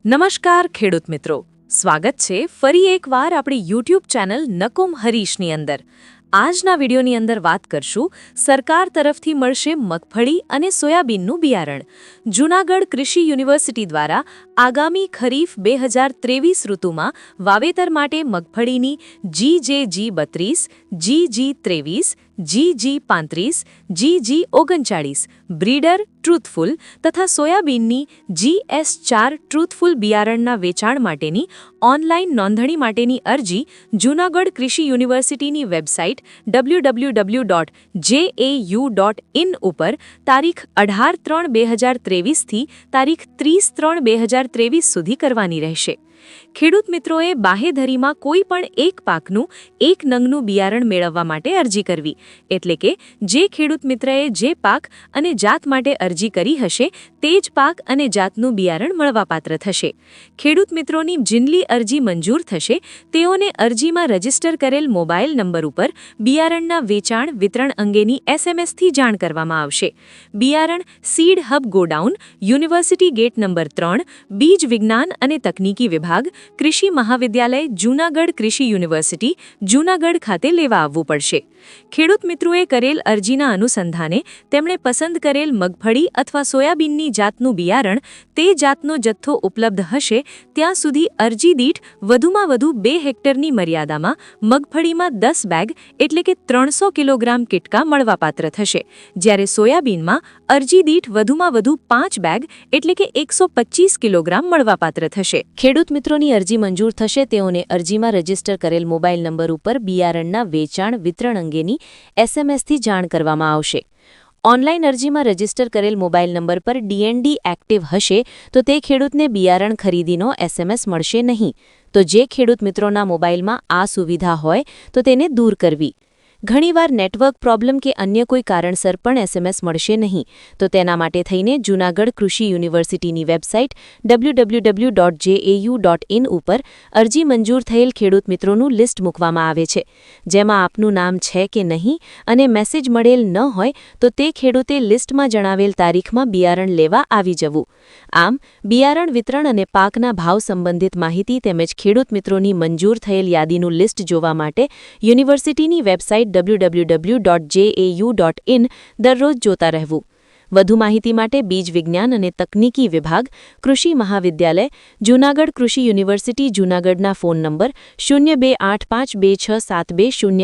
નમસ્કાર ખેડૂત મિત્રો, સ્વાગત છે ફરી એકવાર આપણી યુટ્યુબ ચેનલ નકુમ હરીશની અંદર. આજના વિડીયોની અંદર વાત કરશું સરકાર તરફથી મળશે મગફળી અને સોયાબીનનું બિયારણ. જૂનાગઢ કૃષિ યુનિવર્સિટી દ્વારા આગામી ખરીફ 2023 ઋતુમાં વાવેતર માટે મગફળીની GJ-G32, GG-23, GG-35, GG-39 breeder truthful તથા સોયાબીનની GS4 ટ્રુથફુલ બિયારણના વેચાણ માટેની ઓનલાઈન નોંધણી માટેની અરજી જૂનાગઢ કૃષિ યુનિવર્સિટીની વેબસાઇટ www.jau.in ઉપર તારીખ 18/3/2023 થી તારીખ 30/3/2023 સુધી કરવાની રહેશે. ખેડૂત મિત્રોએ બાહેધરીમાં કોઈ પણ એક પાકનું એક નંગનું બિયારણ મેળવવા માટે અરજી કરવી. એટલે કે જે ખેડૂત મિત્રએ જે પાક અને જાત માટે અરજી કરી હશે તે જ પાક અને જાતનું બિયારણ મળવાપાત્ર થશે. ખેડૂત મિત્રોની જિનલી અરજી મંજૂર થશે તેઓને અરજીમાં રજીસ્ટર કરેલ મોબાઈલ નંબર ઉપર બિયારણના વેચાણ વિતરણ અંગેની SMSથી જાણ કરવામાં આવશે. બિયારણ seed hub godown, university gate number 3, બીજ વિજ્ઞાન અને તકનીકી વિભાગ, કૃષિ મહાવિદ્યાલય જૂનાગઢ કૃષિ યુનિવર્સિટી જૂનાગઢ ખાતે લેવા આવવું પડશે. ખેડૂત મિત્રોએ કરેલ અરજીના અનુસંધાને તેમણે પસંદ કરેલ મગફળી અથવા સોયાબીનની જાતનું બિયારણ તે જાતનો જથ્થો ઉપલબ્ધ હશે ત્યાં સુધી અરજી દીઠ વધુમાં વધુ 2 હેક્ટરની મર્યાદામાં મગફળીમાં 10 બેગ એટલે કે 300 કિલોગ્રામ કિટકા મળવાપાત્ર થશે, જ્યારે સોયાબીનમાં અરજી દીઠ વધુમાં વધુ 5 બેગ એટલે કે 125 કિલોગ્રામ મળવાપાત્ર થશે. ખેડૂત મિત્રોની અરજી મંજૂર થશે તેઓને અરજીમાં રજીસ્ટર કરેલ મોબાઈલ નંબર ઉપર બિયારણના વેચાણ વિતરણ અંગેની SMSથી જાણ કરવામાં આવશે. ઓનલાઈન અરજીમાં રજીસ્ટર કરેલ મોબાઈલ નંબર પર DND એક્ટિવ હશે તો તે ખેડૂતને બિયારણ ખરીદીનો SMS મળશે નહીં. તો જે ખેડૂત મિત્રોના મોબાઈલમાં આ સુવિધા હોય તો તેને દૂર કરવી. ઘણીવાર નેટવર્ક પ્રોબ્લેમ કે અન્ય કોઈ કારણસર પણ SMS મળશે નહીં. તો તેના માટે થઈને જૂનાગઢ કૃષિ યુનિવર્સિટીની વેબસાઇટ www.jau.in ઉપર અરજી મંજૂર થયેલ ખેડૂત મિત્રોનું લિસ્ટ મૂકવામાં આવે છે, જેમાં આપનું નામ છે કે નહીં અને મેસેજ મળેલ ન હોય તો તે ખેડૂતે લિસ્ટમાં જણાવેલ તારીખમાં બિયારણ લેવા આવી જવું. આમ બિયારણ વિતરણ અને પાકના ભાવ સંબંધિત માહિતી તેમજ ખેડૂત મિત્રોની મંજૂર થયેલ યાદીનું લિસ્ટ જોવા માટે યુનિવર્સિટીની વેબસાઇટ www.jau.in દરરોજ જોતા રહેવું. વધુ માહિતી માટે બીજ વિજ્ઞાન અને તકનીકી વિભાગ, કૃષિ મહાવિદ્યાલય જૂનાગઢ કૃષિ યુનિવર્સિટી જૂનાગઢના ફોન નંબર 0285267208